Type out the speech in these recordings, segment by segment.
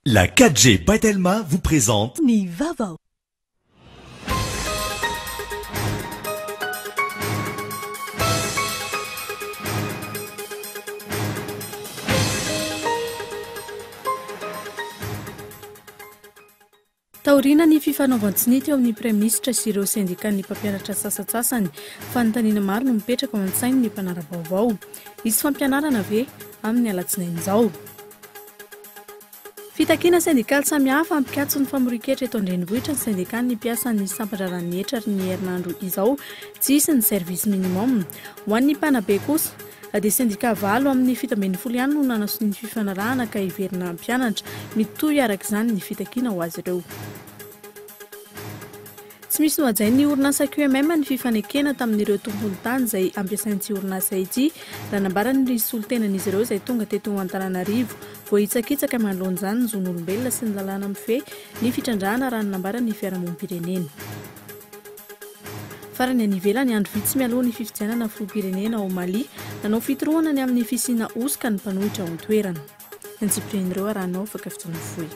La 4G Patelma vous présente Ni Vaovao. Taorina ny fifanaovan-tsinity eo amin'ny Praiministra sy ireo sendikan'ny mpampianatra sasatsasany fa nytanina maro no mipetraka ao an-tsainy ny mpanara vaovao. Isy fampianarana ve amin'ny alatsinainy izao. Fitakiana sendikaly samihafa ampikatso ny famoriketra eto an-drenivohitra ny sendikaly ny mpiasan'ny sampadraran'ny hetra ny herinandro izao tsy isy ny service minimum. Ho an'ny mpanabe kosa dia sendika valo amin'ny 7% ihany no nanaso ny fifanarahana ka hiverina mpianatra mitohy arak'izany ny fitakiana ho azy ireo. Tsy misy nohajainy ny orinasa QMM ny fifanekena tamin'ireo tompony tany izay ampiasain'ity orinasa ity raha nambarany ny solontenan'izy ireo izay tonga teto Antananarivo voahitsakitsaka manoloan'izany ny zon'olombelona sy ny lalàna mifehy ny fitrandrahana raha nambarany fiarahamonim-pirenena. Farany any ivelany andro vitsy mialoha ny fifidianana filoham-pirenena ao Mali nanao fitorohana ny amin'ny fisiana osika ny mpanohitra ao an-toerana. Antsipiren'ireo arahanao afaka fitoana fohy.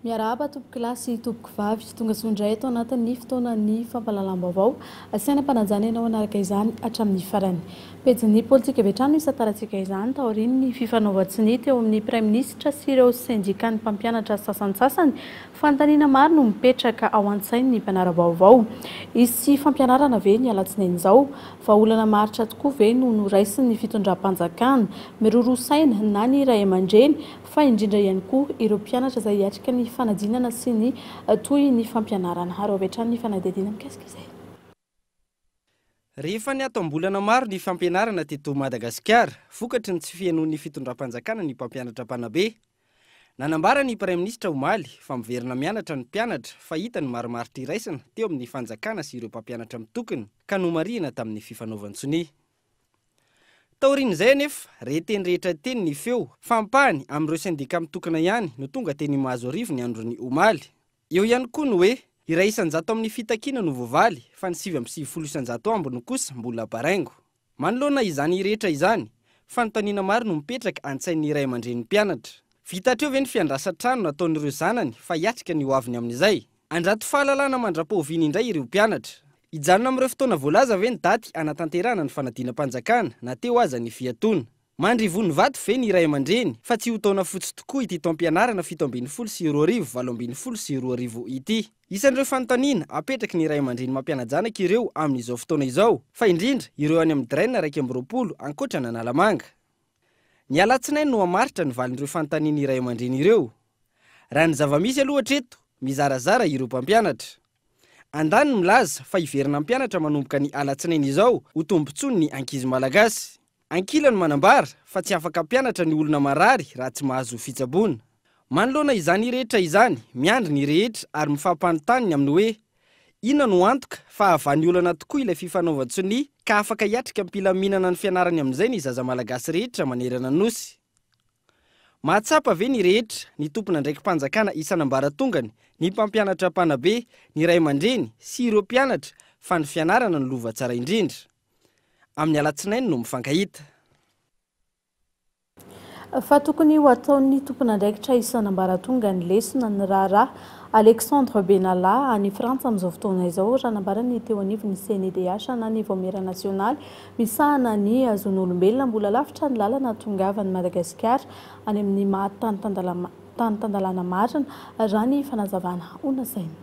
Miarahaba tompoko kilasy tompoko vavy tonga sondray eto anatin'ny fotoanan'ny fampahalalam-baovao asiana mpanajana ianao anaraka izany hatramin'ny farany. Pejin'ny politika vetrano isataratsika izany taoriany ny fifanaovan-tsinity eo amin'ny Praiministra sy ireo sendikan'ny mpampianatra sasansasany fanontaniana maro no mipetraka ao an-tsainy ny mpanara vaovao. Isy fampianarana ve ny alatsinainy izao fa olana maritra tokoa ve no noraisiny ny fitondram-panjakana miroro-saina na ny ray aman-dreny fa indrindra ihany koa ireo mpianatra izay hiatrika ny fanadinana sy ny toy ny fampianarana. Ary avetrany ny fanadihadiana mikasika izay. Rehefa ny atom-bolana maro ny fampianarana teto Madagasikara, vokatry ny tsy fihainoan'ny fitondram-panjakana ny mpampianatra mpanabe. Nanambara ny Praiministra omaly fa miverina mianatra ny mpianatra fa hita ny maromaritra iraisana teo amin'ny fanjakana sy ireo mpampianatra mitokony ka nomarihana tamin'ny fifanaovan-tsony. Taorian'izay anefa reteny rehetra teny ny feo fampahany amin'ireo sendika mitokana ihany no tonga teny mahazo arivo ny andron'ny omaly. Eo ihany koa no hoe iray isan-jato amin'ny fitakiana no voavaly fa ny 7.7 isan-jato ambiny kosa mbola baraingo. Manoloana izany rehetra izany fanontaniana maro no mipetraka an-tsain'ny iray aman-dren'ny mpianatra. Vitatreo ve ny fiandrasan-trano nataon'ireo zanany fa hiatrika ny hoaviny amin'izay. Andrato fahalalana mandra-paoviana indray ireo mpianatra. Ijanona amin'ireo fotoana voalaza ve ny daty anatanterana ny fanadina-mpanjakana na teo aza ny fiatoana. Mandrivo ny vato ve ny iray aman-dreny fa tsy ho taona fotsy tokoa ity taom-pianarana 7.7 sy 2.7 sy 2.7 ity. Isan'ireo fanontaniana apetraky ny iray aman-dreny mampianajanaka ireo amin'izao fotoana izao fa indrindra ireo any amin'ny draina 1.20 ankoatra n'Analamanga. Ny alatsinainy no hamaritra ny valin'ireo fanontaniana iray aman-dreny ireo. Raha ny zava-misy aloha hatreto mizarazara ireo mpampianatra. Andany milaza fa hiverina mpianatra manomboka ny alatsinainy izao ho tombontsoany ny ankizy malagasy. Ankilany manambara fa tsy afaka mpianatra ny olona marary raha tsy mahazo fitsaboana. Manoloana izany rehetra izany miandry ny rehetra ary mifampanontany amin'ny hoe inona no antoka fa havan'ny olana tokoa ilay fifanaovan-tsony ka afaka hiatrika mpilaminana ny fianarany amin'izay ny zaza malagasy rehetra manerana nosy. Mahatsapa ve ny rehetra ny tompona ndraiky mpanjakana isan'ambaratongany ny mpampianatra mpanabe ny ray aman-dreny sy ireo mpianatra fa ny fianarana ny lova tsara indrindra. Amin'ny alatsinainy no mifankahita. Fa tokony ho ataon'ny tompon'andraikitra isan'ambaratonga ny lesona ny raharaha Alexandre Benalla any Frantsa amin'izao fotoana izao raha nambarany teo anivon'ny CNDH na ny Vaomera Nasionaly misahana ny zon'olombelona mbola lavitra ny lalana tongavany Madagasikara any amin'ny tany-tandalana marina raha ny fanazavana onasaina.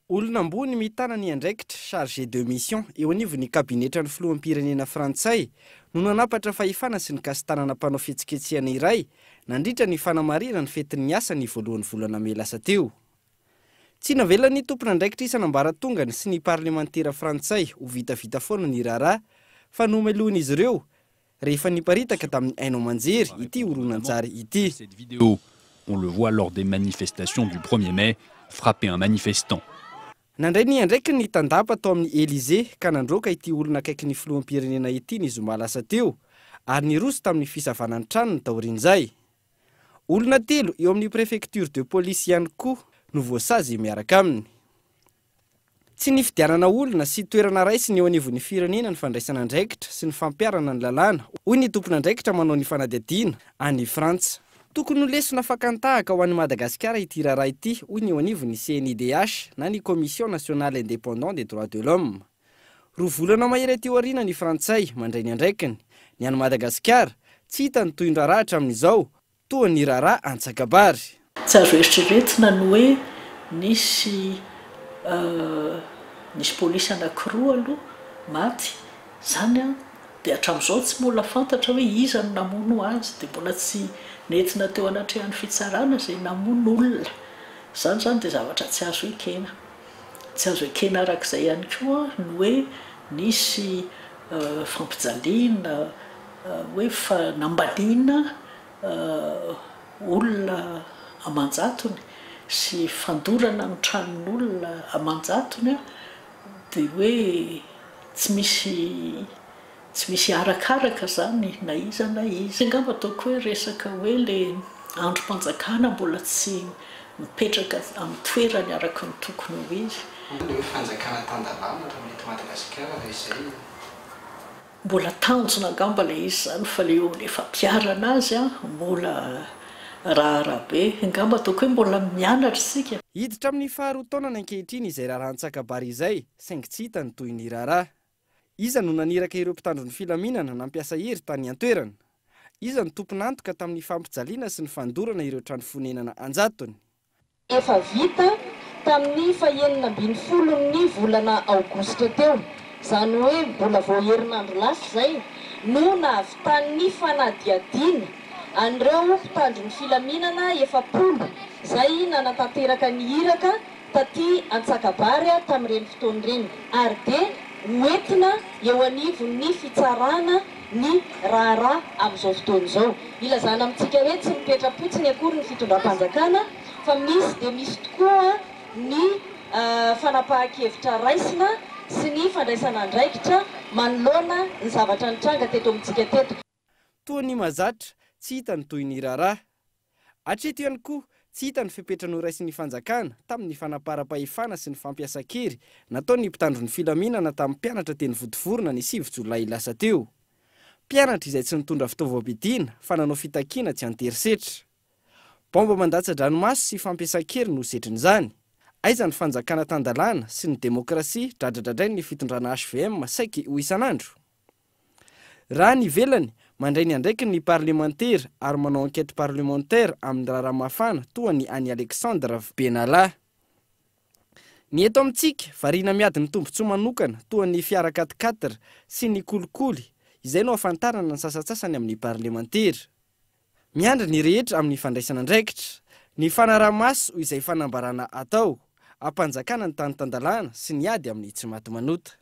Olona ambony mitana ny andraikitra chargé de mission eo anivon'ny kabinetra ny filoham-pirenena Frantsay no nanapatra fahefana sy ny kasitanana mpanao fihetsiketsehana iray nandritra ny fanamarina ny fetin'ny asa ny voalohan'ny volana May lasa teo. Tsy navelana ny tompon'andraikitra isan'ambaratongany sy ny parlementera Frantsay ho vitavita foana ny raharaha fa nomeloan'izy ireo Rehefa niparitaka tamin'ny haino manjery ity horonan-tsary ity. Cette vidéo, on le voit lors des manifestations du 1er mai, frapper un manifestant. Nandray ny andraiky ny tandapa tao amin'ny Élysée ka nandroaka ity olona akaiky ny filoham-pirenena ity ny zoma lasa teo ary niroso tamin'ny fisavanany tranony taorian'izay. Olona telo eo amin'ny préfecture de police ihany koa no voasazy miaraka aminy. Tsy ny fidianana olona sy toerana raisiny eo anivon'ny firenena ny fandraisana andraikitra sy ny fampiarana ny lalàna, hoy ny tompon'andraikitra manao ny fanadihadiana any Frantsa. Tokony ho lesona fakantahaka ho an'ny Madagasikara ity raharaha ity, hoy ny eo anivon'ny CNIDH na ny Commission nationale indépendante des droits de l'homme. Roa volana mahery teo aoriana ny Frantsay mandray ny andraikiny. Ny an'ny Madagasikara tsy hita ny toy ny raharaha hatramin'izao, toa ny raharaha antsakabary. Tsy azo eritreretina ny hoe nisy polisy anankiroa aloha maty, zany dia hatramin'izao tsy mbola fantatra hoe iza no namono azy, dia mbola tsy nentina teo anatrehan'ny fitsarana izay namono olona. Zany dia zavatra tsy azo ekena. Tsy azo ekena arak'izay ihany koa ny hoe nisy fampijaliana, hoe fanambadiana olona amanjatony sy fandorana ny tranon'olona amanjatony, dia hoe tsy misy arakaraka zany na iza na iza. Angamba ataoko hoe resaka hoe le androm-panjakana mbola tsy mipetraka amin'ny toerany araka ny tokony ho izy. Ny fanjakana tandalana raha mety Madagasikara izay mbola tanjona angamba le izy zany, fa le eo efa mpiarana azy mbola raharabe. Angamba ataoko hoe mbola mianatra isika. Hiditra amin'ny faharoa taona ny ankehitriny izay raharahan-tsakabary izay, saingy tsy hita ny toy ny raharaha. Iza no naniraka ireo mpitandron'ny filaminana nampiasa hery tany an-toerana. Iza no tompon'antoka tamin'ny fampijaliana sy ny fandorana ireo trano fonenana anjatony. Efa vita tamin'ny 29 volana aogositra teo, zany hoe mbola vao herinandro lasa izay no nahavitan'ny fanadihadiana an'ireo mpitandron'ny filaminana 100 izay nanatanteraka ny hiraka taty Antsakabary tamin'ireny fotoan'ireny, ary dia hoentina eo anivon'ny fitsarana ny raharaha amin'izao fotoana izao. Ilazana amintsika hoe tsy mipetra-potsiny akory ny fitondram-panjakana, fa misy tokoa ny fanapahan-kevitra raisina sy ny fandraisana andraikitra manoloana ny zavatra nitranga teto amintsika teto. Toa ny mazatra tsy hita ny toy ny raharaha. Hatreto ihany koa tsy hita ny fipetrany ho raisin'ny fanjakana tamin'ny fanapara-pahefana sy ny fampiasa-kery nataony mpitandron'ny filaminana tamin'ny mpianatra teny Votovorona ny 9 Jolay lasa teo. Mpianatra izay tsy nitondra fitaovam-piadiana fa nanao fitakiana tsy anterisetra. Bomba mandatsa-dranomaso sy fampiasa-kery no setrin'izany. Aiza ny fanjakana tandalana sy ny demokrasia dradradraindray ny fitondrana HVM saiky ho isan'andro. Raha ny velany mandray ny andraiky ny parlementaire ary manao enquête parlementaire amin'ny raharaha mafana toa ny any Alexandre Benala. Ny eto amintsika variana miady ny tombontsoa manokana toa ny fiara 4x4 sy ny kolikoly izay no afantarana ny sasatsasany amin'ny parlementaire. Miandra ny rehetra amin'ny fandraisana andraikitra, ny fanaraha-maso izay fanambarana atao, ampanjakana ny tany-tandalana sy ny ady amin'ny tsy maty manota.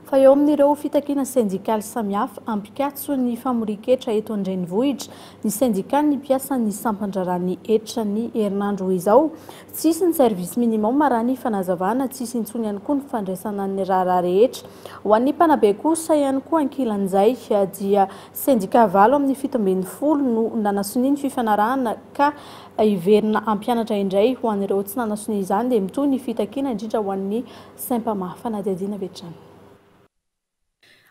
Fa eo amin'ireo fitakiana sindikaly samihafa ampikatso ny famoriketra eto an-drenivohitra, ny sindikaly ny mpiasa ny sampandrarany etra ny herinandro izao, tsisy ny service minimum raha ny fanazavana, tsisy intsony ihany koa ny fandraisana ny raharaha rehetra. Ho an'ny mpanabe kosa ihany koa ankilan'izay dia sindika 8 amin'ny 17 no nanasony ny fifanarahana ka iverina ampianatra indray ho an'ireo tsy nanasony izany dia mitohy ny fitakiana indrindra ho an'ny saim-pamafanadihadiana vetrany.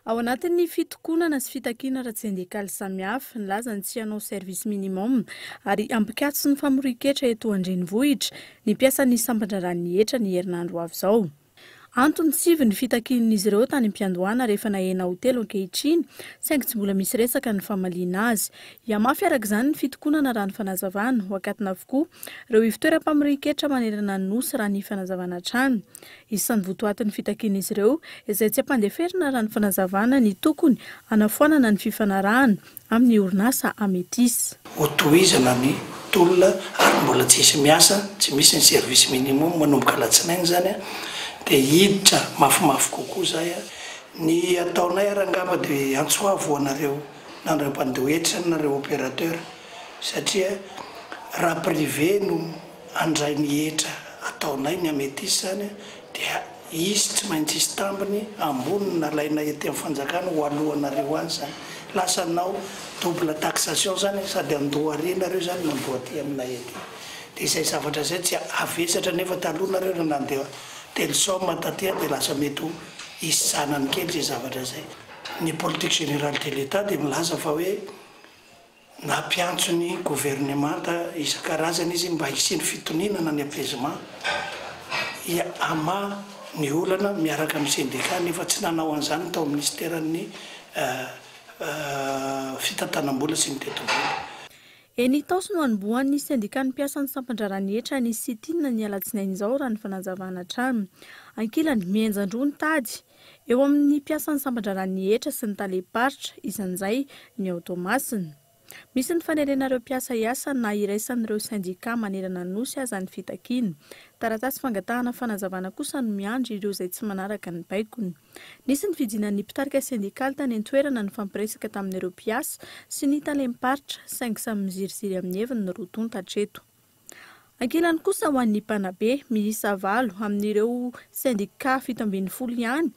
Ao anatin'ny fitokonana sy fitakiana ara-tsindikaly samihafa, nilaza ny tsy hanao service minimum ary ampikatso ny famoriketra eto an-drenivohitra ny mpiasa ny sampandrarany hetra ny herinandro avy izao. Antony sivy ny fitakin'izy ireo tany am-piandohana rehefa nahena hotely ankehitriny, saingy tsy mbola misy resaka ny famaliana azy. Iamafy araka izany ny fitokonana raha ny fanazavana ho akatina avokoa ireo ivitoeram-pamoriketra manerana ny nosy raha ny fanazavana trano. Isan'ny votoatin'ny fitakin'izy ireo izay tsy ampandeferina raha ny fanazavana ny tokony anafoanana ny fifanarahana amin'ny orinasa ametisy. Hotohizana ny tolona ary mbola tsisy miasa, tsy misy ny service minimum manomboka alatsinainy zany dia hiditra mafimafy kokoa zay. Ny ataonay arangamba dia antsoavo anareo nareo mpandohetra nareo opérateur satria raha privé no andray ny hetra ataonay ny ametisa zany dia izy tsy maintsy isy tambiny ambony nalaina ety amin'ny fanjakana ho alohanareo any zany lasanao double taxation zany sady andoharena reo zany mandoaty aminay ety dia izay zavatra zay tsy avesatra nefa taloha nareo no nandeha telo somme taty dia lasa mety isy zanany kely zay zavatra zay. Ny politique générale de l'État dia milaza fa hoe nampiantso ny gouvernement isan-karazany izy mba hisiny fitoninana ny apaisement ama ny olana miaraka amin'ny syndicat nefa tsy nanao an'izany tao ministèren'ny fitantanam-bola sy ny teto-bola. Eny taosy no anombohan'ny syndicat ny mpiasan'ny sampandrarany hetra ny sitinina ny alatsinainy izao raha ny fanazavana trano. Ankilany mienjandroa ny tady eo amin'ny mpiasan'ny sampandrarany hetra sy ny taleparitra isan'izay ny automasina. Misy ny fanerenareo mpiasa iasa na iraisan'ireo syndicat manerana ny nosy aza ny fitakiana. Taratasy fangatahana fanazavana kosa no miandry ireo izay tsy manaraka ny baikony. Nisy ny fidinan'ny mpitarika sindikaly tany an-toerana ny fampiresaka tamin'ireo mpiasa sy ny talemparitra saingy samy miziriziry amin'ny heviny ny rotonta hatreto. Ankilany kosa ho an'ny mpanabe miisa 9 amin'ireo syndicat 720 ihany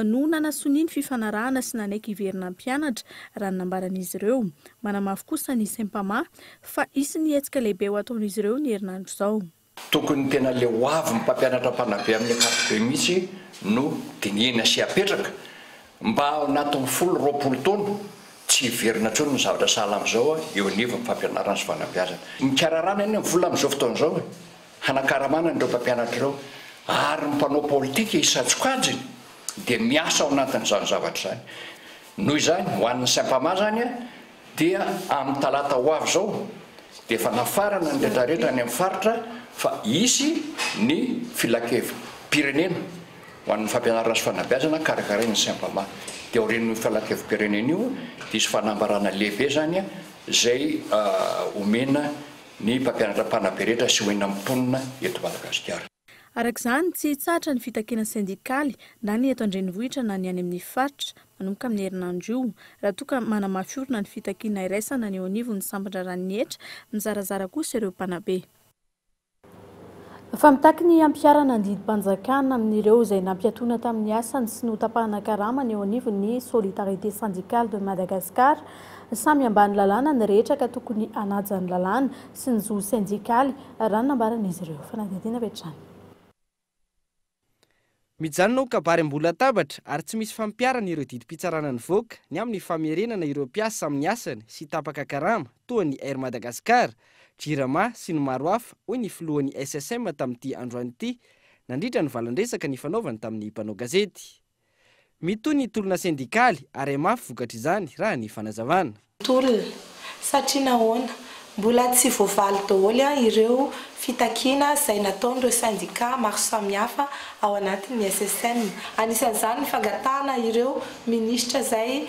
no nanasony ny fifanarahana sy nanaiky hiverina mpianatra raha nambaran'izy ireo. Manamafy kosa ny sempama fa isy ny hetsika lehibe ho ataon'izy ireo ny herinandro izao. Tokony tena le hoavy mpampianatra mpanabe amin'ny akapobe mihitsy no dinihana sy apetraka mba ao anatin'ny 20 taona tsy hiverina intsony ny zavatra sahala amin'izao eo anivo ny fampianarana sy fanabeazana. Mikararana eny vola amin'izao fotoan'izao hanakaramana ireo mpampianatra ireo ary ny mpanao politika isatsokajiny dia miasa ao anatin'izany zavatra zany. Noho izany ho an'ny sempama zany dia amin'ny talata ho avy zao dia efa nafarana ny rehetrarehetra any amin'ny faritra fa isy ny filakevi-pirenena ho an'ny fampianarana sy fanabeazana karakarain'ny sempama. Dia aorian'ny filakevi-pirenena io dia isy fanambarana lehibe zany izay omena ny mpampianatra mpanabe rehetra sy hoena mponina eto Madagasikara. Arak'izany tsy tsatra ny fitakiana sindikaly na ny eto an-drenivohitra na ny any amin'ny faritra manomboka amin'ny herinandro io raha toa ka manamafy orina ny fitakiana iraisana ny eo anivon'ny sampandrarany hetra mizarazara kosa ireo mpanabe. Famitaky ny ampiarana andidim-panjakana amin'ireo izay nampiatoana tamin'ny asany sy notapahana karama ny eo anivon'ny solidarité syndicale de Madagascar samy ambany lalàna ny rehetra ka tokony anajany lalàna sy ny zo sindikaly raha nambaran'izy ireo. Fanadihadiana vetrany. Mijanona ho kabary ambola-tabatra ary tsy misy fampiarana ireo didim-pitsarana ny voaka ny amin'ny famerenana ireo mpiasa amin'ny asany sy tapaka karama toa ny Air Madagascar, Jirama sy ny maro hafa hoy ny filohan'ny SSM tamin'ity androany ity nandritra ny valan-dresaka ny fanaovany tamin'ny mpanao gazety. Mitoy ny tolona sindikaly ary mafy vokatra izany raha ny fanazavana. Tolona satria nahoana mbola tsy voavaly daholo ireo fitakiana izay nataon'ireo syndicat maro samihafa ao anatin'ny SSM. Anisan'izany ny fangatahana ireo minisitra izay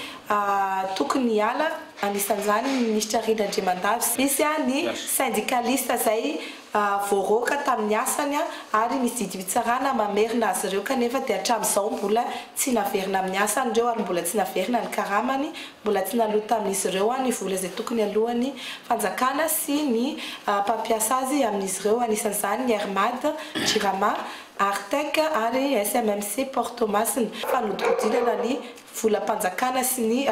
tokony hiala, anisan'izany ny minisitra Rindra-Andriamandavy. Misy ny syndicaliste izay voaroaka tamin'ny asany ary misy didim-pitsarana mamerina azy ireo kanefa dia hatramin'izao mbola tsy naverina amin'ny asany ireo ary mbola tsy naverina ny karamany, mbola tsy naloa tamin'izy ireo ny vola izay tokony alohan'ny fanjakana sy ny mpampiasa azy amin'izy ireo. Anisan'izany ny Hermad, Jirama, Artec ary SMMC Portomasina fanodikodinana ny volam-panjakana sy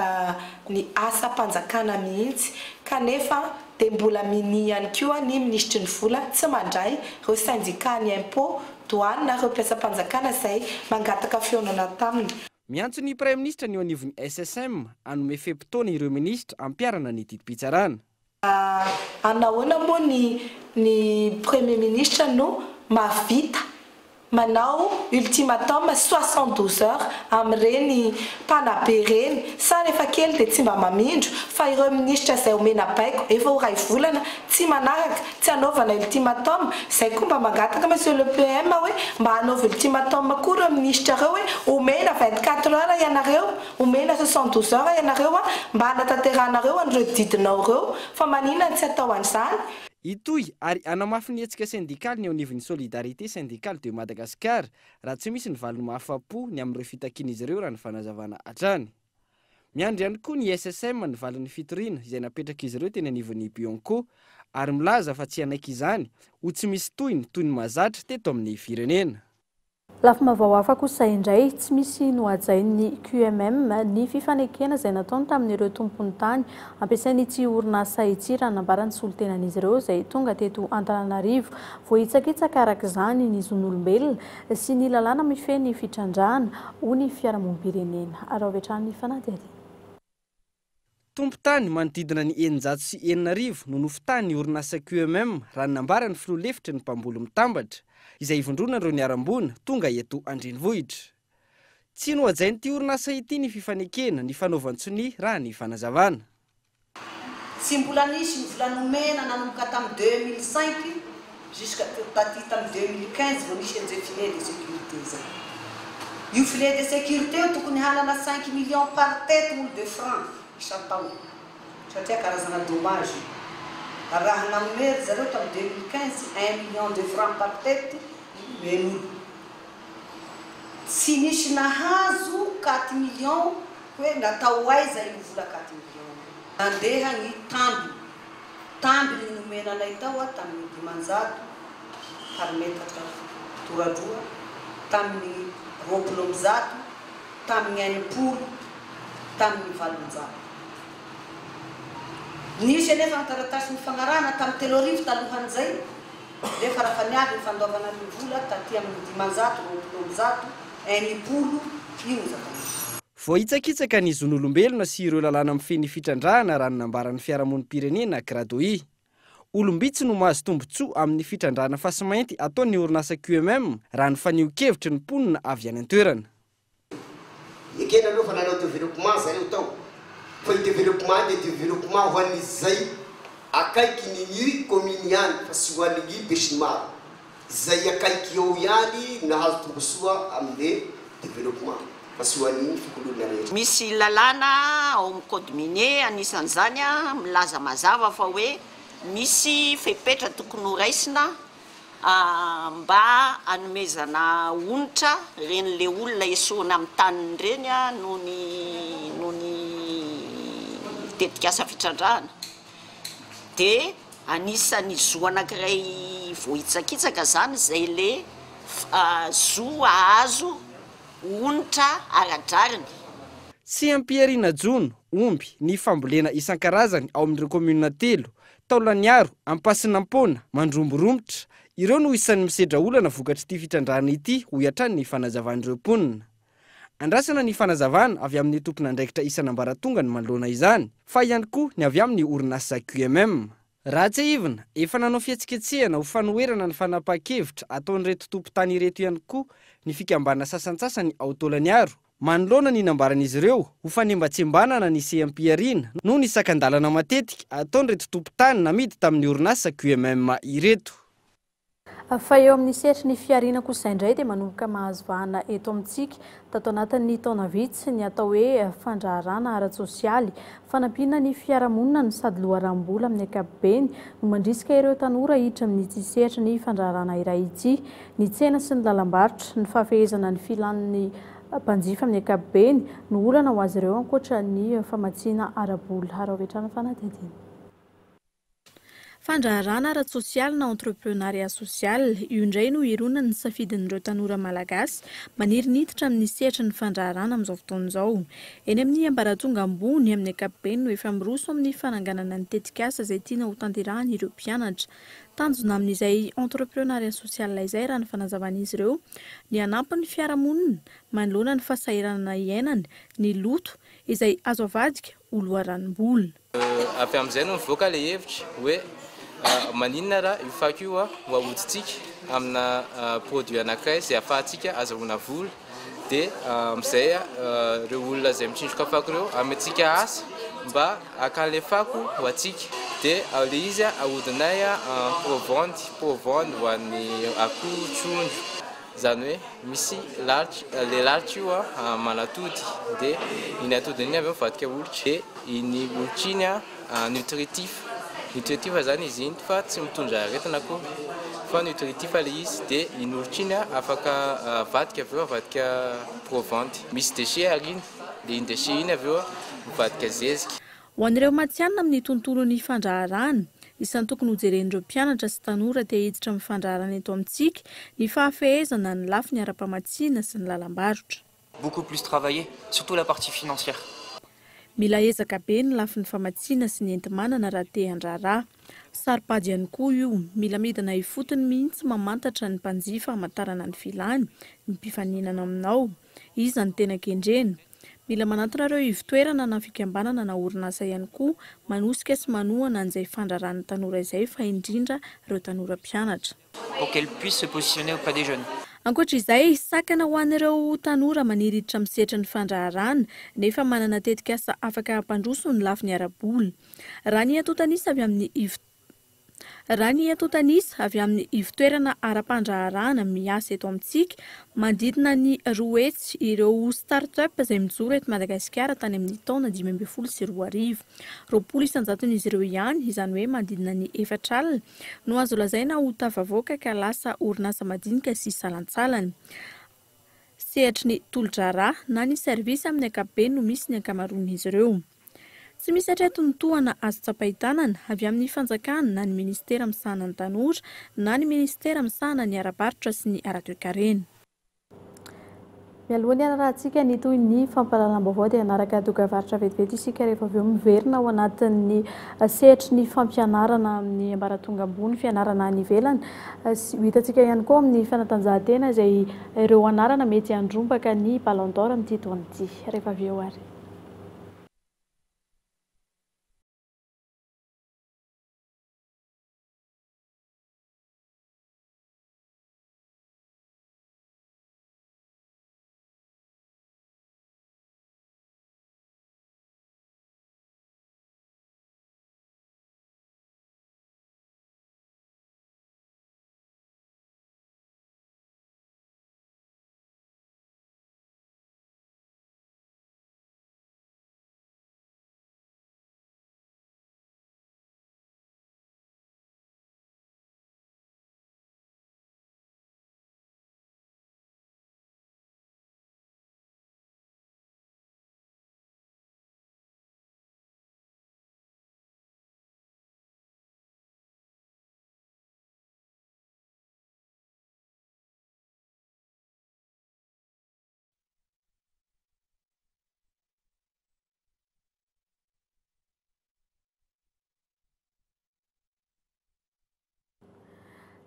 ny asa-panjakana mihitsy kanefa dia mbola mini ihany koa ny ministry ny vola tsy mandray ireo syndicat ny impôt douane na ireo mpiasa-panjakana izay mangataka fihaonana taminy. Miantso ny Prime Ministre ny eo anivon'ny SSM hanome fehim-potoana ireo ministra ampiarana ny didim-pitsarana. Anahoana moa ny Premier Ministre no mavita manao ultimatum 72 heures amin'ireny mpanabe reny sa rehefa kely dia tsy mba mamindro fa ireo ministra izay omena baiko efa ho ray volana tsy manaraka tsy hanaovana ultimatum izay koa mba mangataka monsieur le PM hoe mba hanaova ultimatum koa ireo ministra ireo hoe omena 24 heures ianareo, omena 72 heures ianareo mba hanatanteranareo an'ireo didinao ireo fa maninona tsy atao an'izany. Itoy ary anamafy ny hetsika sindikaly ny eo anivon'ny solidarité syndicale de Madagascar raha tsy misy ny valiny mahafapo ny amin'ireo fitakian'izy ireo raha ny fanazavana hatrany. Miandry ihany koa ny SSM ny valin'ny fitoriana izay napetraka izy ireo teny anivon'ny Bianco ary milaza fa tsy anaiky izany ho tsy misy toy ny mahazatra teto amin'ny firenena. Lafy vaovao kosa indray tsy misy nohajain'ny QMM ny fifanekena izay nataony tamin'ireo tompony tany ampiasainy ity orinasa ity raha nambarany solotenan'izy ireo izay tonga teto Antananarivo vohitsakitsaka araka izany ny zon'olombelona sy ny lalàna mifeny fitrandrahana ho ny fiarahamonim-pirenena. Araovetrany fanadihady. Tompon-tany manodidina ny 909 no nofitany orinasa QMM raha nambarany filoha-lefitry ny mpamboly mitambatra izay ivondrona ireo niarambona tonga eto andrenivohitra. Tsy nohajain'ity orinasa ity ny fifanekena ny fanaovantsony raha ny fanazavana. Tsy mbola nisy ny volanomena nanomboka tamin'ny 2005 jusqu'à tamin'ny 2015 vao nisy an'izay filet de sécurité zay. Io filet de sécurité tokony halana 5 millions par tête de francs isan-taona satria karazana dommage. Raha namery zareo tamin'ny 2015 1 million de francs par tête men'olo. Tsy nisy nahazo 4 millions hoe natao aiza io vola 4 millions. Andeha ny tamby ny nomenanay tao tamin'ny 500 par metatra toradroa, tamin'ny 20 tamin'ny 100, tamin'ny 700. Nisy anefa ny taratasy mifanarana tamin'ny 3 arivo talohan'izay nefa raha faniavy ny fandoavana ny vola taty amin'ny 500, 100, 100 io zakany. Vohitsakitsaka ny zon'olombelona sy ireo lalàna mifeny fitrandrahana raha nambaran'ny fiarahamonim-pirenena Gradoy. Olombitsy no mahazo tombotsoa amin'ny fitrandrahana fasimainty ataon'ny orinasa QMM raha ny fanio-kevitry ny mponina avy any an-toerana. Ekena aloha fa nanao développement zareo tao. Fa développement de développement ho an'izay akaiky ny commune ihany fa sy ho an'ny be sy ny maro. Izay akaiky eo ihany nahazo tombosoa amin'ny développement fa sy ho an'ny fikololona rehetra. Misy lalàna ao amin'ny code minier anisan'izany milaza mazava fa hoe misy fepetra tokony ho raisina mba anomezana onitra reny le olona esoana amin'ny taniny reny noho ny tetikasa fitrandrahana. Dia anisany zo anankiray vohitsakitsaka zany izay le zo ahazo onitra aradrariny. Tsy ampiariana jono, omby, ny fambolena isan-karazany ao amin'ireo komuna telo, Taolaniaro, Ampasinampona, Mandromborombotra, ireo no isan'ny misedra olana vokatry ity fitrandrahana ity ho iatrany ny fanazavan'ireo mponina. Andrasana ny fanazavana avy amin'ny tompon'andraikitra isan'ambaratonga ny manoloana izany, fa ihany koa ny avy amin'ny orinasa QMM. Raha tsy ivona, efa nanao fihetsiketsehana ho fanoherana ny fanapahan-kevitra ataon'ireto tompon-tany ireto ihany koa ny fikambana sasantsasany ao Taolaniaro. Manoloana ny nambaran'izy ireo ho fanembatsembanana ny sehampiariana noho ny sakan-dalana matetika ataon'ireto tompon-tany namidy tamin'ny orinasa QMM ireto. Fa eo amin'ny sehatry ny fiariana kosa indray dia manomboka mahazo vahana eto amintsika tato anatin'ny taona vitsy ny atao hoe fandraharana ara-tsosialy fanampiana ny fiarahamonina no sady loharam-bola amin'ny ankapobeny no mandrisika ireo tanora hiditra amin'ny sehatry ny fandraharana iray ity ny tsena sy ny lalam-barotra ny fafehezana ny filan'ny mpanjifa amin'ny ankapobeny no olana ho azy ireo ankoatra ny famatsiana ara-bola. Araovetrana fanadihadiana. Fandraharana ara-tsosialy na entreprenariat social io indray no ironana ny safidin'ireo tanora malagasy maniry niditra amin'ny sehatra ny fandraharana amin'izao fotoana izao. Eny amin'ny ambaratonga ambony amin'ny ankapobeny no efa miroso amin'ny fananganana ny tetikasa izay tiana ho tanterahana ireo mpianatra. Tanjona amin'izay entreprenariat social izay raha ny fanazavan'izy ireo ny anampy ny fiarahamonina manoloana ny fahasahiranana iainana ny loto izay azo avadika ho loharanom-bola. Avy amin'izay no mivoaka le hevitra hoe maninona raha io fako io ho ahodintsika amina produit anankiray izay ahafahantsika azahoana vola dia amin'izay ireo olona izay mitsinjoka fako ireo amintsika asa mba hakan'le fako ho atsika dia le izy ahodinay provende ho an'ny akoho trondro zany hoe misy le lalitra io manatody dia iny atody iny avy mivadika olitra dia iny olitra iny nutritif zany izy iny fa tsy mitondra aretina koa fa nutritif le izy dia iny olitra iny afaka vadika avy eo avadika provende misy déchet ariny dia iny déchet iny avy eo mivadika zezika. Ho an'ireo matianina amin'ny tontolon'ny fandraharana, isan'ny tokony hojeren'ireo mpianatra sy tanora te hiditra amin'ny fandraharana eto amintsika ny fahafehezana ny lafiny ara-pamatsiana sy ny lalam-barotra. Beaucoup plus travailler, surtout la partie financière. Mila ezaka be ny lafin'ny famatsiana sy ny enti-manana raha te handraharaha. Saripady ihany koa io, mila midina ifotony mihitsy mamantatra ny mpanjifa hamantarana ny filany, ny mpifaninana aminao. Iza ny tena kendrena. Mila manantona ireo ivitoerana na fikambanana na orinasa ihany koa manosika sy manohana an'izay fandraharana tanora izay fa indrindra ireo tanora mpianatra. Pour qu'elle puisse se positionner auprès des jeunes. Ankoatra izay, sakana ho an'ireo tanora maniry hiditra amin'ny setra ny fandraharana nefa manana tetikasa afaka hampandroso ny lafiny ara-bola. Raha ny atotanisa avy amin'ny ivitoerana ara-pandraharana miasa eto amintsika, mandidina ny Juillet ireo start-up izay mijoro eto Madagasikara tany amin'ny taona 2024. 20% izy ireo ihany, izany hoe mandidina ny 4 alina, no azo lazaina ho tafavoaka ka lasa orinasa madinika sy salantsalany. Sehatry ny tolo-draharaha na ny servisy amin'ny ankapobeny no misy ny ankamaroan'izy ireo. Tsy misy hatreto ny tohana azo tsapahitanana avy amin'ny fanjakana na ny ministera misahana ny tanora na ny ministera misahana ny ara-barotra sy ny ara-toe-karena. Mialohan'ny hanarahantsika ny toy ny fampahalalam-baovao dia hanaraka dokam-barotra vetivety isika rehefa avy eo miverina ao anatin'ny sehatry ny fampianarana amin'ny ambaratonga ambony fianarana any ivelany. Hitantsika ihany koa amin'ny fanatanjahantena izay ireo anarana mety handrombaka ny Ballon d'Or amin'ity taona ity. Rehefa avy eo ary.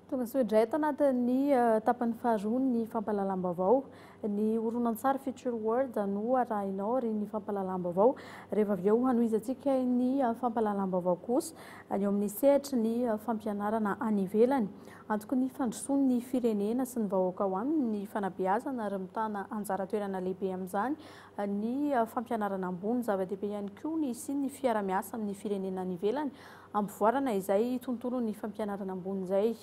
Tonga soa eto anatin'ny tapany faharoa ny fampahalalam-baovao. Ny horonan-tsary Future World no arahinao ary ny fampahalalam-baovao. Rehefa avy eo hanohizantsika ny fampahalalam-baovao kosa eo amin'ny sehatry ny fampianarana any ivelany. Antoko ny fandrosoan'ny firenena sy ny vahoaka ao aminy ny fanabeazana ary mitana anjara toerana lehibe amin'izany ny fampianarana ambony. Zava-dehibe ihany koa ny sy ny fiara-miasa amin'ny firenena any ivelany ampivoarana izay tontolon'ny fampianarana ambony izay.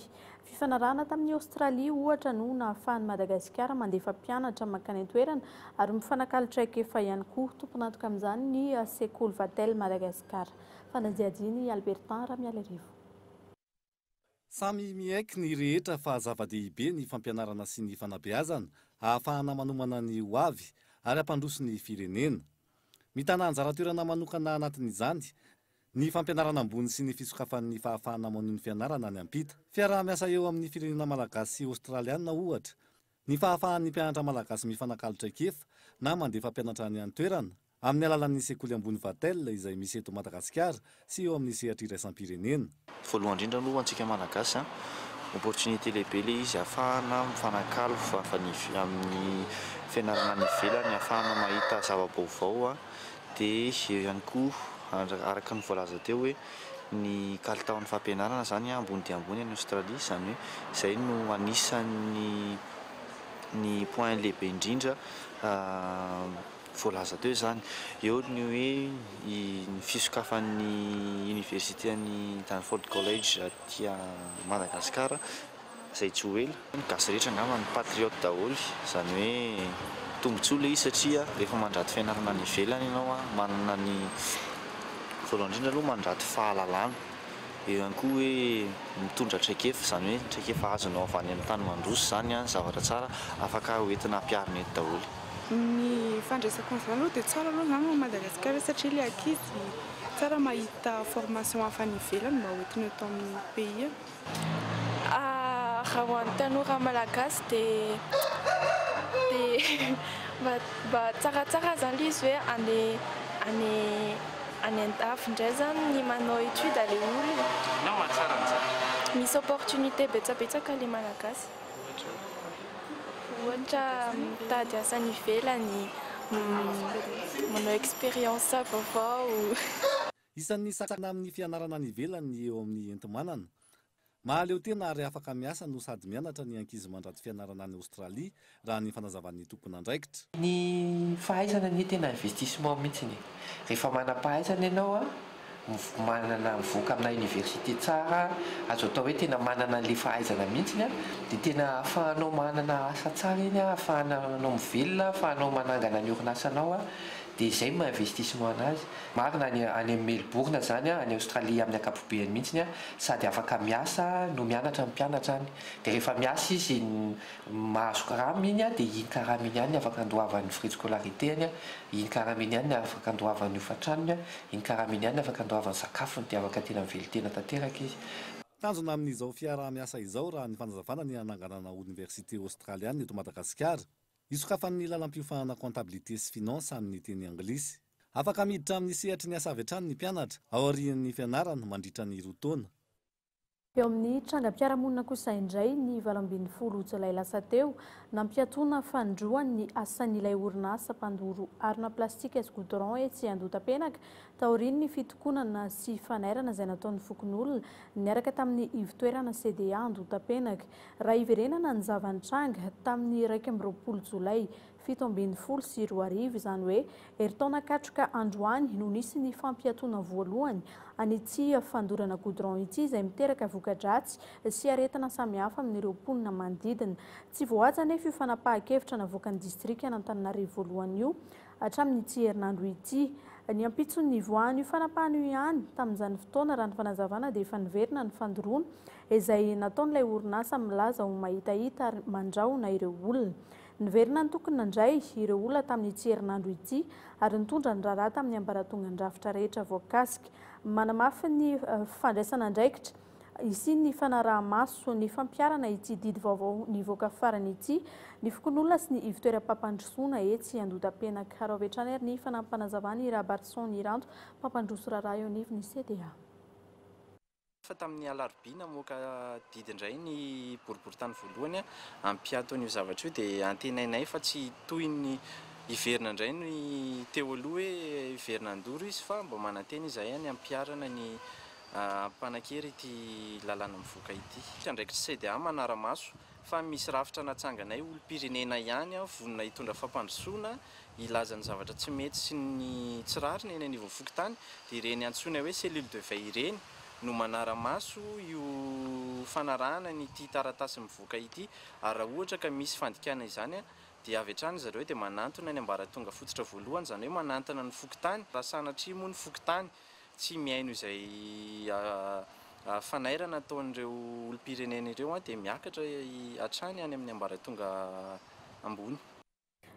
Fifanarahana tamin'ny Aostralia ohatra no nahafahan'ny Madagasikara mandefa mpianatra makany an-toerana ary mifanakalotra ekefa ihany koa tompona antoka amin'izany ny sekoly Vatel Madagasikara. Fanadihadiany Albertin Ramialerivo. Samy miaiky ny rehetra fa zava-dehibe ny fampianarana sy ny fanabeazana ahafahana manomana ny ho avy ary ampandroso ny firenena. Mitana anjara toerana manokana anatin'izany ny fampianarana ambony sy ny fisokafan'ny fahafahana manono ny fianarana ny ampita. Fiara-miasa eo amin'ny firenena malagasy sy Australiana ohatra. Ny fahafahan'ny mpianatra malagasy mifanakalotra ekefa na mandefa mpianatra any an-toerana amin'ny alalan'ny sekoly ambony Vatel izay misy eto Madagasikara sy eo amin'ny sehatra iraisam-pirenena. Voalohany indrindra aloha antsika malagasy opportunité lehibe le izy ahafahana mifanakalo amin'ny fianarana any ivelany, ahafahana mahita zava-baovao dia eo ihany koa araka ny voalaza teo hoe ny kalitaon'ny fampianarana zany ambony dia ambony any Australie, izany hoe izay no anisan'ny ny point lehibe indrindra voalaza teo zany. Eo ny hoe ny fisokafan'ny université any Danford College aty Madagasikara izay Juillet. Ny gasy rehetra angamba ny patriote daholo, izany hoe tombontsoa le izy satria rehefa mandraty fianarana any ivelany ianao manana ny voalohany indrindra aloha mandraty fahalalana. Eo ihany koa hoe mitondra traikefa, izany hoe traikefa azonao avy any amin'ny tany mandroso zany zavatra tsara afaka hoentina ampiarina eto daholo. Ny fandraisako an'izany aloha dia tsara aloha zany Madagasikara satria ilay ankizy tsara mahita formation hafa any ivelany mba hoentiny eto amin'ny pays. Raha ho an'ny tanora malagasy dia mba tsaratsara zany izy hoe any andafy indray zany ny manao étude ale olona. Non, mahatsara an'izany. Misy opportunité betsabetsaka le malagasy. Ohatra mitady asa any ivelany, manao expérience vaovao. Isan'ny sakana amin'ny fianarana any ivelany eo amin'ny enti-manana. Mahaleo tena ary afaka miasa no sady mianatra ny ankizy mandrato fianarana any Aostralia raha ny fanazavan'ny tompon'andraikitra. Ny fahaizana ny tena investissement mihitsy. Rehefa manam-pahaizana ianao manana mivoaka amina université tsara, azo atao hoe tena manana le fahaizana mihitsy dia tena ahafahanao manana asa tsara iny, ahafahanao mivelona, ahafahanao manangana ny orinasanao dia izay ma-investissement anazy. Marina any amin'ny Melbourne zany any Aostralia amin'ny ankapobeny mihitsy sady afaka miasa no mianatra mpianatra any. Dia rehefa miasa izy mahazo karama iny dia iny karama iny ihany afaka andohavany frais de scolarité any, iny karama iny ihany afaka andohavany hofantranony, iny karama iny ihany afaka andohavany sakafony dia afaka tena mivelon-tena tanteraka izy. Tanjona amin'izao fiaraha-miasa izao raha ny fanazavana ny ananganana université australienne eto Madagasikara. Isokafan'ny lalam-piofahana comptabilité sy finance amin'ny teny anglisy. Afaka miditra amin'ny sehatry ny asa avy hatrany ny mpianatra aorian'ny fianarana mandritra ny roa taona. Eo amin'ny trangam-piarahamonina kosa indray ny 20 Jolay lasa teo nampiatoana fandroany ny asan'ilay orinasa mpandoro arona plastika sy goudron etsy Andotapenaka taorian'ny fitokonana sy fanairana izay nataon'ny fokon'olona niaraka tamin'ny ivotoerana CDA Andotapenaka. Raha iverenana ny zavan-tranga tamin'ny 20 Jolay 720 izany hoe eritaona katroka androany no nisy ny fampiatoana voalohany an'ity fandorana goudron ity izay miteraka voka-dratsy sy aretina samihafa amin'ireo mponina manodidina. Tsy voaja anefa io fanapahan-kevitra navoakan'ny distrika an'Antananarivo voalohany io hatramin'ity herinandro ity. Ny ampitson'ny voany io fanapahana io ihany tamin'izany fotoana raha ny fanazavana dia efa niverina ny fandoroana izay nataon'ilay orinasa milaza ho mahitahita ary mandraona ireo olona. Niverina ny tokony nandray ireo olona tamin'ity herinandro ity ary nitondra ny raharaha tamin'ny ambaratongan-drafitra rehetra voakasika. Manamafy ny fandraisana andraikitra isin'ny fanaraha-maso ny fampiarana ity didy vaovao nivoaka farany ity ny fokon'olona sy ny ivotoeram-pampandrosoana etsy Andotapenaka. Raha avy hatrany ary ny fanampanazavana Ira Barson Iranto mpampandroso raharaha eo anivon'ny CDA. Fa tamin'ny alarobia namoaka didy indray ny boriboritany voalohany ampiaton'io zavatra io dia antenainay fa tsy toy ny iverina indray ny teo aloha hoe iverina andoro izy fa mba manantena izahay any ampiarana ny mpanakery ity lalàna mivoaka ity. Andraikitra CDA manara-maso fa misy rafitra natsanganay olom-pirenena ihany vonona hitondra fampandrosoana ilaza ny zavatra tsy mety sy ny tsirariny eny anivon'ny fokontany dia ireny antsoina hoe cellule de veille ireny no manara-maso io fanarahana nyity taratasy mivoaka ity ary raha ohatra ka misy fandikana izany dia avy hatrany zareo dia manantona ny ambaratonga fototra voalohany izany hoe manantona ny fokontany raha sanatria moa ny fokontany tsy miaino izay fanairana ataon'ireo olom-pirenena ireo dia miakatra hatrany any amin'ny ambaratonga ambony.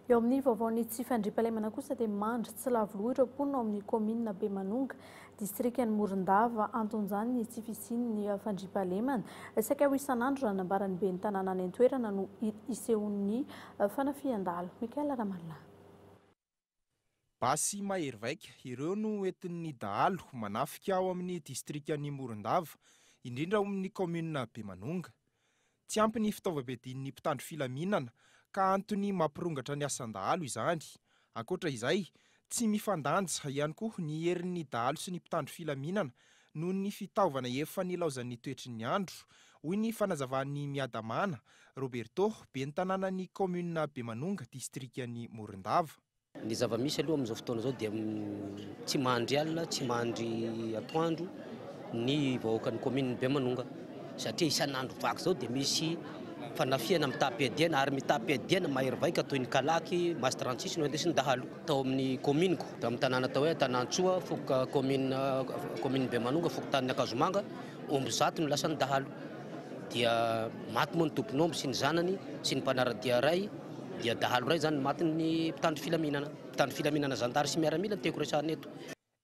Eo amin'ny vaovaony tsy fandriampahalemana kosa dia mandry tsy lavoloha ireo mponina ao amin'ny komina Bemanonga distrikan'ny Morondava anton'izany ny tsy fisian'ny fandriampahalemana saika ho isan'andro raha nambaran'ny ben'ny tanàna any an-toerana no isehon'ny fanafian-dalo. Mikael Ramallah. Basy mahery vaika ireo no entin'ny dahalo manafika ao amin'ny distrikan'ny Morondava indrindra ao amin'ny komina Bemanonga. Tsy ampy ny fitaovam-piadian'ny mpitandro filaminana ka antony mampirongatra ny asan-dahalo izany. Ankoatra izay, tsy mifandanja ihany koa ny herin'ny dahalo sy ny mpitandro filaminana noho ny fitaovana efa nilaozan'ny toetry ny andro, hoy ny fanazavan'ny miadamana Roberto, ben'ny tanànan'ny komina Bemanonga distrikan'ny Morondava. Ny zava-misy aloha amin'izao fotoana izao dia tsy mandry alina, tsy mandry atoandro ny vahoakan'ny komina Bemanonga satria isan'andro vaky izao dia misy fanafiana mitapy-adiana ary mitapy-adiana mahery vaika toy ny Kalaky, Mas36 no andesiny dahalo tao amin'ny kominiko. Tao amin'ny tanàna tao hoe Tanantsoa, foka komina Bemanonga, fokotanin'ny Akazomanga, omby zato no lasany dahalo. Dia maty moa ny tompon'omby sy ny zanany sy ny mpanaradia ray dia dahalo ray zany matin'ny mpitandro filaminana zandary sy miaramila teko resahana eto.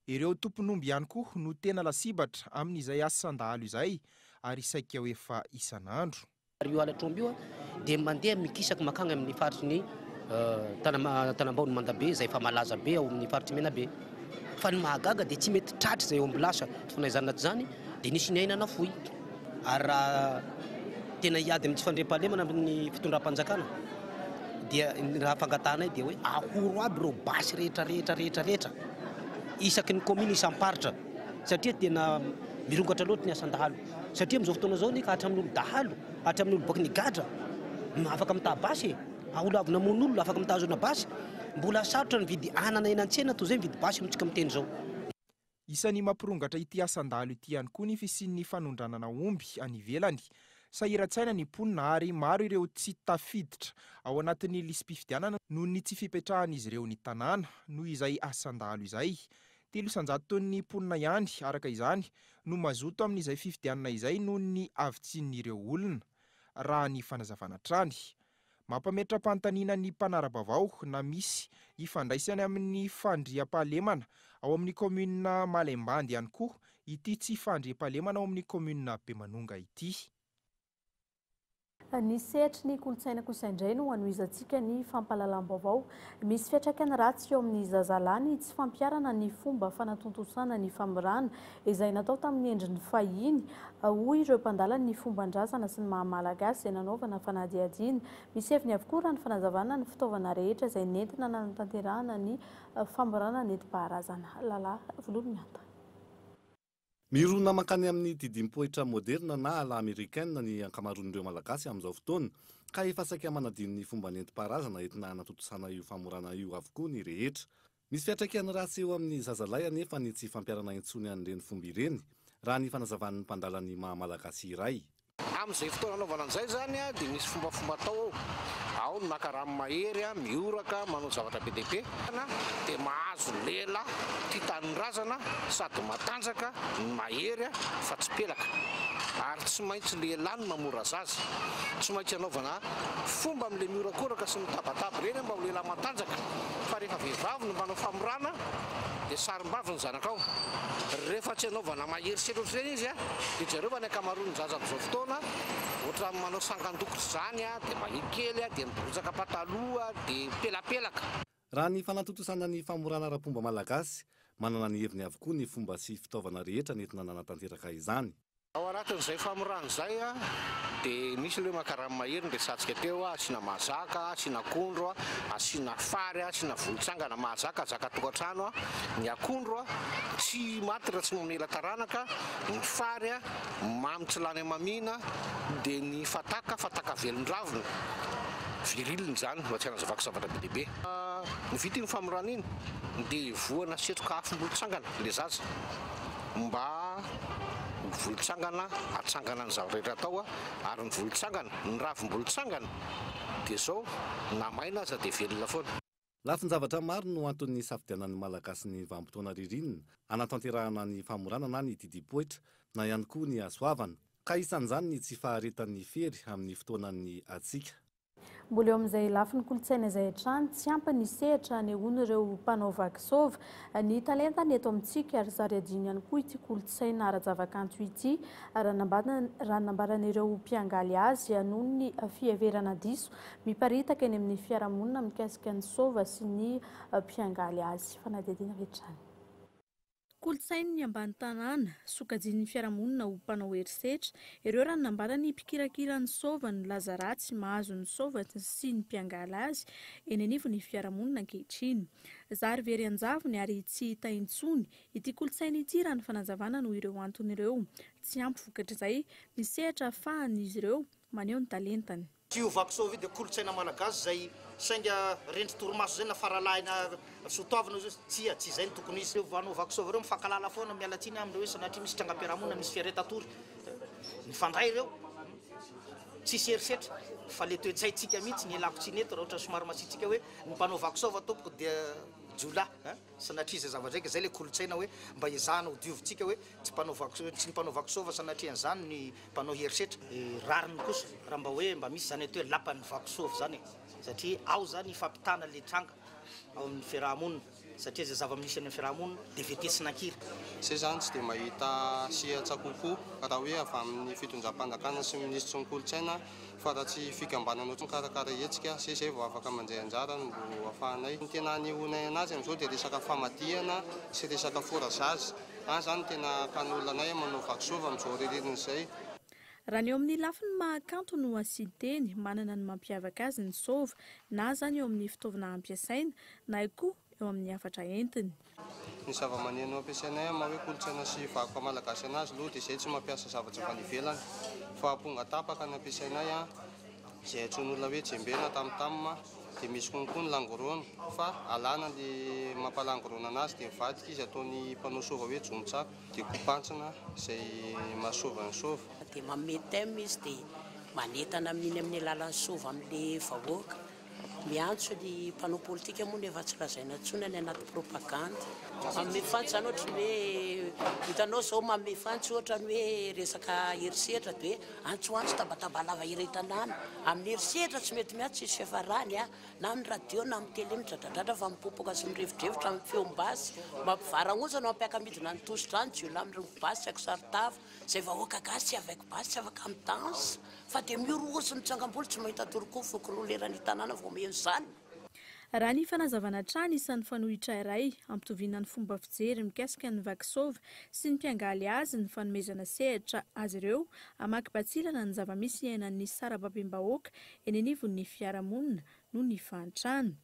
Ireo tompon'omby ihany koa no tena lasibatra amin'izay asa-sandalo izay ary saika ho efa isan'andro. Io alatromby io dia mandeha mikisaka makagny amin'ny faritry ny tanambaony Mandabe izay efa malaza be ao amin'ny faritry Menabe. Fa ny mahagaga dia tsy mety tratra izay eo amin'ny lasa fanaizana zany dia nisy ny ainana fohy. Ary raha tena hiady amin'ny tsy fandriam-pahalemana amin'ny fitondram-panjakana dia raha fangatana dia hoe ahoro aby ireo basy rehetra isaky ny commune isam-paritra satria tena mirongatra loatra ny asan-dahalo satria amin'izao fotoana izao ny ka hatramin'olo dahalo hatramin'olo boaka ny gadra afaka mitaha basy olo avy namono olo afaka mitazona basy mbola sarotra ny vidy anana eny an-tsena toy izay mividy basy amintsika miteny izao. Isan'ny mampirongatra ity asan-dalo ity ihany koa ny fisian'ny fanondranana omby any ivelany. Sahiran-tsaina ny mponina ary maro ireo tsy tafiditra ao anatin'ny lisam-pifidianana noho ny tsy fipetrahan'izy ireo ny tanàna noho izay asan-dalo izay. 300 taon'ny mponina ihany araka izany no mazoto amin'izay fifidianana izay noho ny avitsin'ireo olona raha ny fanazavana trany. Mampametra-panontaniana ny mpanara-baovao na misy ifandraisany amin'ny fandriam-pahalemana ao amin'ny komuna Malemband ihany koa ity tsy fandriam-pahalemana ao amin'ny komuna Bemanonga ity. Ny sehatra ny kolontsaina kosa indray no hanoizantsika ny fampahalalam-baovao. Misy fiantraikany ratsy eo amin'ny zazalahy tsy fampiarana ny fomba fanatontosana ny famorana izay natao tamin'ny endriny fahiny hoy ireo mpandala ny fomban-drazana sy ny mahamalagasy izay nanaovana fanadihadiana. Misy heviny avokoa raha ny fanazavana ny fitaovana rehetra izay nentina natanterahana ny famorana nentim-paharazana. Lala Volomyanta. Mirona mankany amin'ny didimpoitra moderna na ala amerikaine ny ankamaroan'ireo malagasy amin'izao fotoana ka efa saika manadino ny fomba nentim-paharazana entina hanatotosana io famorana io avokoa ny rehetra. Misy fiantraikany ratsy eo amin'ny zazalahy anefa ny tsy fampiarana intsony an'ireny fomba ireny raha ny fanazavan'ny mpandala ny mahamalagasy iray. Amin'izay fotoana anaovana an'izay zany dia misy fombafomba atao ao ny maka rano mahery mioraka manao zavatra be dia be dia mahazo lela tia tanin-drazana sady matanjaka mahery fa tsy pelaka ary tsy maintsy lehilahy ny mamora zaza tsy maintsy anaovana fomba amin'ilay miorakoraka sy mitabataba ireny mba ho lehilahy matanjaka fa rehefa vehivavy no manao famorana dia sarim-bavy ny zanakao rehefa tsy anaovana mahery setrotreny izy dia jereo ny ankamaroan'ny zaza amin'izao fotoana ohatra manao sangan-dokotra zany dia mahikely dia mibotsaka pataloha dia pelapelaka. Raha ny fanatotosana ny famorana ara-pomba malagasy manana ny heviny avokoa ny fomba sy fitaovana rehetra nentina nanatanteraka izany. Ao anatin'izay famorana izay dia misy ilay makarano mahery dia satsika teo asiana mazaka, asiana akondro, asiana fary, asiana volontsangana. Mazaka zaka tokantrano, ny akondro tsy maty raha tsy mamela taranaka, ny fary mamy tsy lany mamina, dia ny fataka velon-dravony viriliny zany mba tsy hanazavako zavatra be dia be. Ny vity ny famorana iny dia voana setroka afom-bolontsangana ilay zaza mba volontsangana atsangana ny zavatra rehetra atao ary ny volontsangana ny ravim-bolontsangana dia izao na maina aza dia velona foana. Lafin-javatra maro no antony safidianan'ny malagasy ny vanim-potoana ririnina anatanterahana ny famorana na ny didipoitra na ihany koa ny asoavana ka isan'izany ny tsy faharetan'ny fery amin'ny fotoanan'ny atsika. Mbola eo amin'izay lafin'ny kolontsaina izay hatrany tsy ampy ny sehatra anehoana ireo mpanao vakisova ny talenta ny eto amintsika ary zary adino ihany koa ity kolontsaina ara-javakanto ity raha nambaran'ireo mpiangaly azy noho ny fiheverana diso miparitaka eny amin'ny fiarahamonina mikasika ny sova sy ny mpiangaly azy. Fanadihadiana hatrany. Kolontsain'ny ambany tanàna sokajian'ny fiarahamonina ho mpanao herisetra ireo raha nambarany mpikirakira ny sova ny lazaratsy mahazo ny sova sy ny mpiangaly azy eny anivon'ny fiarahamonina ankehitriny. Zary very anjavony ary tsy hita intsony ity kolontsaina ity raha ny fanazavana noho ireo antony ireo tsy ampy vokatra izay misehatra ahafahan'izy ireo maneho ny talentany. Io vakisova dia kolontsaina malagasy izay sainga rendry torimaso zay na faralahina sotoavana tsy izay ny tokony izy. Vanao vakisova ireo mifankalala foana mialatsiny amin'ireo hoe sanatria misy trangam-piarahamonina misy fiaretatory mifandray ireo tsisy herisetra fa le toe-tsaitsika mihitsy ny elako tsy neto raha ohatra somary masitsika hoe ny mpanao vakisova tompoko dia Juillet sanatria izay zava-draika zay le kolontsaina hoe mba ezahana ho diovitsika hoe tsy ny mpanao vakisova sanatria an'izany ny mpanao herisetra rariny kosa raha mba hoe mba misy zany hoe lapany vakisova zany. satria ao zany ifampitana le tranga ao amin'ny fiarahamonina satria zay zava-misy any fiarahamonina dia vetesina kiry. Zay zany tsy dia mahita sehatra kokoa raha hoe avy amin'ny fitondram-panjakana sy minisitry ny kolotsaina fa raha tsy fikambanana ohatry ny karakara hetsika zay vao afaka mandray anjara no mbo ahafahanay. Ny tena anehonay anazy amin'izao dia resaka famadihana sy resaka forazazy. Any zany tena kan'olonanay manao vakisova amin'izao ririnina izay. Raha ny eo amin'ny lafiny mahakanto no asiteny manana ny mampiavaka azy ny sova na zany eo amin'ny fitaovana ampiasaina na koa eo amin'ny hafatra entiny. Ny zava-maneno ampiasainay maha hoe kolotsaina sy vakoka malagasy anazy aloha dia izay tsy mampiasa zavatra avy any ivelany fa aponga tapaka ny ampiasainay izay antsoin'olona hoe jembena tamtamma dia misy konkoa ny langorona fa alana ny mampalangorona anazy dia mivadika izy ataony mpanao sova hoe jomotsaka dia kopantsina izay mahasova ny sova. Dia mametym izy dia manentana amin'iny amin'ny alalan'ny sova amin'ilay vahoaka. Miantso ny mpanao politika moa nefa tsy lazaina intsony any anaty propaganda. Mamefantsy zany ohatra ny hoe hitanao zao mamefantsy ohatra ny hoe resaka herisetra dia hoe antsoantso tabatabalava iray tanàna. Amin'ny herisetra tsy mety miantso isy fiafarany na amin'ny radio na amin'ny télé midradradratra fa mipopoka sy mirevidrevitra amin'ny feom-basy. Mampivaragnosa no mampiakamidina ny tositra any Juillet amin'ny basy ako saritava izay vahoaka gasy sy avec basy sy afaka amin'ny danse fa dia mioroso ny tsangam-boly tsy mahita toroko fokony leran'ny tanàna vao miheno izany. Raha ny fanazavana trano isan'ny fanohitra iray ampitoviana ny fomba fijery mikasika ny vakisova sy ny mpiangaly azy ny fanomezana sehatra azy ireo hamaky-batsilana ny zava-misy iainan'ny sarababem-bahoaka eny anivon'ny fiarahamonina no ny fahantrano.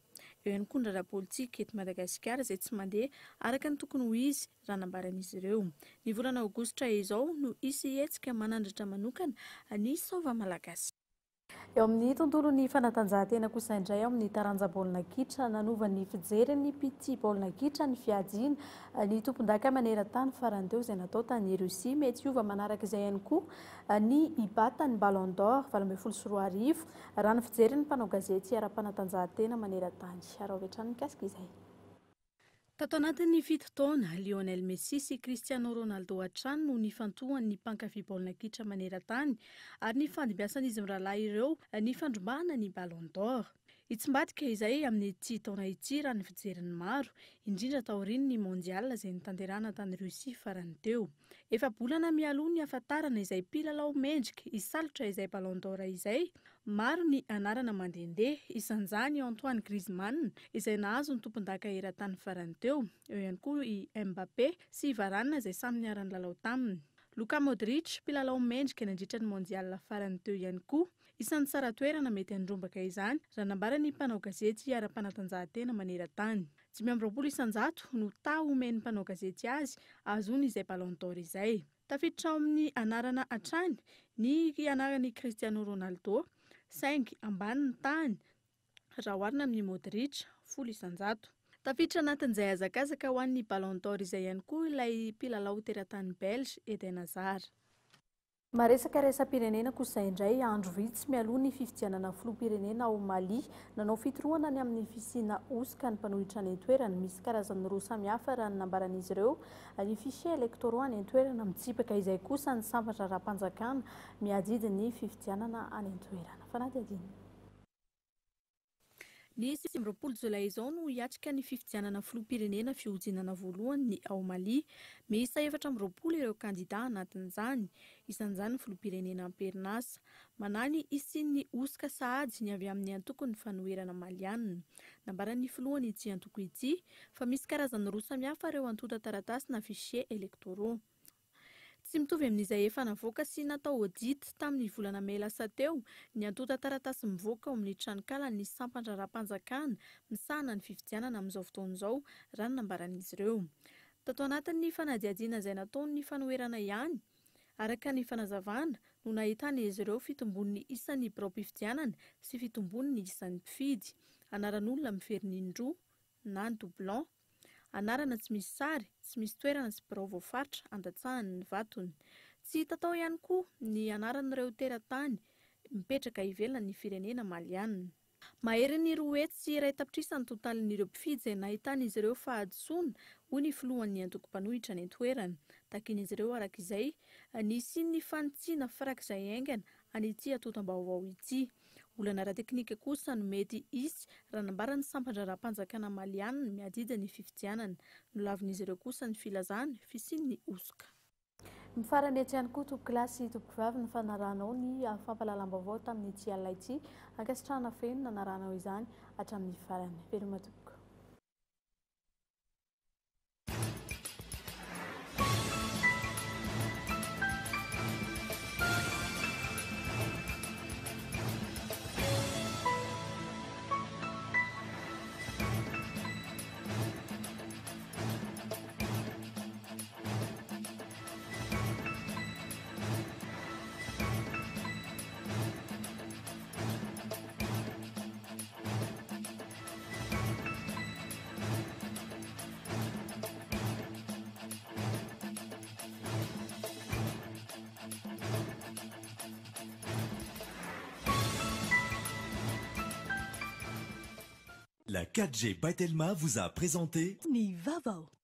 Eo ihany koa ny rara-politika eto Madagasikara izay tsy mandeha araka ny tokony ho izy raha nambaran'izy ireo. Ny volana aogositra izao no isy hetsika manandratra manokana ny sova malagasy. Eo amin'ny tontolon'ny fanatanjahantena kosa indray ao amin'ny taranja baolina kitra nanova ny fijeriny pity baolina kitra ny fiadiana ny tompon-daka maneran-tany farany teo izay natao tany Russia mety hiova manaraka izay ihany koa ny ibata ny Ballon d'Or 2024 raha ny fijeriny mpanao gazety ara-panatanjahantena maneran-tany. Arao vetrany mikasika izay. Tato anatin'ny 7 taona, Lionel Messi sy Cristiano Ronaldo hatrany no nifantohan'ny mpankafy baolina kitra maneran-tany ary nifandimbiasan'izy mirahalahy ireo nifandrombahana ny Ballon d'Or. Itsambadika izay amin'ny ity taona ity raha ny fijeriny maro, indrindra taorian'ny mondial izay nitanterahana tany Russia farany teo. Efa bolana mialoha ny ahafantarana izay mpilalao mendrika hisalotra izay Ballon d'Or izay. Maro ny anarana mandehandeha, isan'izany Antoine Griezmann izay nahazo ny tompon-daka eran-tany farany teo. Eo ihany koa i Mbappé sy Varane izay samy niara nilalao taminy. Luka Modric, mpilalao mendrika nandritra ny mondial farany teo ihany koa. Isan'ny tsara toerana mety handrombaka izany raha nambarany mpanao gazety ara-panatanjahantena maneran-tany. 520 isan-jato no taho omen'ny mpanao gazety azy azony izay Ballon d'Or izay. Tafiditra ao amin'ny anarana hatrany ny anaran'i Cristiano Ronaldo, saingy ambanin'ny tany raha oharina amin'ny Modric 10 isan-jato. Tafiditra anatin'izay hazakazaka ho an'ny Ballon d'Or izay ihany koa ilay mpilalao teratany Belge Eden Hazard. Maresaka raisam-pirenena kosa indray andro vitsy mialoha ny fifidianana filoham-pirenena ao Mali nanao fitorohana ny amin'ny fisiana osika ny mpanohitra ny toerana misy karazany roa samihafa raha ny nambaran'izy ireo ny fichier électoraux any toerana mitsipaka izay kosa ny sambatra raha-mpanjakana miadidy ny fifidianana any toerana. Fanadihadiana. Ny 20 Jolay izao no hiatrika ny fifidianana filoham-pirenena fihodinana voalohany ny ao Mali. Miisa 420 ireo kandida anatin'izany, isan'izany ny filoham-pirenena amperinasa. Manany isin'ny osika sahady ny avy amin'ny antoko ny fanoherana malianina. Nambaran'ny filohany ity antoko ity fa misy karazany roa samihafa ireo antota taratasy na fichier électoraux. Tsy mitovy amin'izay efa navoaka sy natao audit tamin'ny volana May lasa teo, ny antota taratasy mivoaka ao amin'ny tranokala ny sampatra raha-mpanjakana misahana ny fifidianana amin'izao fotoan'izao raha ny nambaran'izy ireo. Tato anatin'ny fanadihadiana izay nataon'ny fanoherana ihany, araka ny fanazavana no nahitana izy ireo fitombon'ny isan'ny birao-pifidianana sy fitombon'ny isan'ny mpifidy. Anaran'olona miferiny indroa na ny doublon. Anarana tsy misy sary, tsy misy toerana sy birao voafaritra andatsahany ny vatony. Tsy tatao ihany koa ny anaran'ireo teratany mipetraka ivelana ny firenena malianina. Mahery ny roa hetsy sy iray tapitrisa ny totalin'ireo mpifidy izay nahitan'izy ireo fahadisoana hoy ny filohan'ny antoko-mpanohitra ny toerana. Takin'izy ireo arak'izay nisy ny fanitsiana farak'izay aingana an'ity atotam-baovao ity. olana ara-teknika kosa no mety izy raha nambarany sampandraram-panjakana maliana ny miadida ny fifidianana no lavin'izy ireo kosa ny filazany fisian'ny osoka. Mifarany etsy ihany koa tompo-kilasy tompo-vavy ny fanaranao ny fampahalalam-baovao tamin'ny ity alina ity ankasitrahana feno nanaranao izany hatramin'ny farany. Veloma tompoko. La 4G Patelma vous a présenté Ni Vaovao.